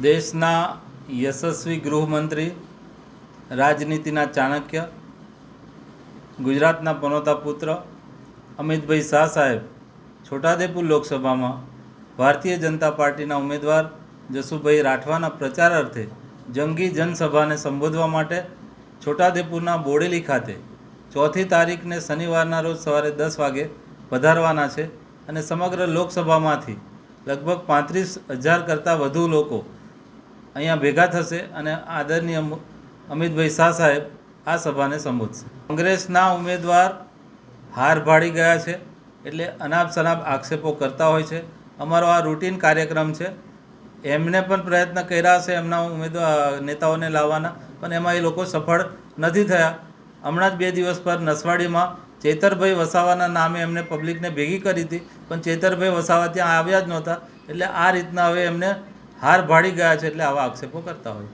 દેશના યશસ્વી ગૃહમંત્રી, રાજનીતિના ચાણક્ય, ગુજરાતના પનોતા પુત્ર અમિતભાઈ શાહ સાહેબ છોટાઉદેપુર લોકસભામાં ભારતીય જનતા પાર્ટીના ઉમેદવાર જસુભાઈ રાઠવાના પ્રચાર અર્થે જંગી જનસભાને સંબોધવા માટે છોટાઉદેપુરના બોડેલી ખાતે 4મી તારીખને શનિવારના રોજ સવારે 10 વાગે પધારવાના છે અને સમગ્ર લોકસભામાંથી લગભગ 35,000 કરતાં વધુ લોકો અહીંયા ભેગા થશે અને આદરણીય અમિતભાઈ શાહ સાહેબ આ સભાને સંબોધશે. કોંગ્રેસના ઉમેદવાર હાર ભાળી ગયા છે એટલે અનાપ શનાપ આક્ષેપો કરતા હોય છે. અમારો આ રૂટીન કાર્યક્રમ છે. એમને પણ પ્રયત્ન કર્યા છે એમના ઉમેદવાર નેતાઓને લાવવાના, પણ એમાં એ લોકો સફળ નથી થયા. હમણાં જ 2 દિવસ પર નસવાડીમાં ચેતરભાઈ વસાવાના નામે એમને પબ્લિકને ભેગી કરી હતી, પણ ચેતરભાઈ વસાવા ત્યાં આવ્યા જ નહોતા. એટલે આ રીતના હવે એમને હાર ભાળી ગયા છે એટલે આવા આક્ષેપો કરતા હોય.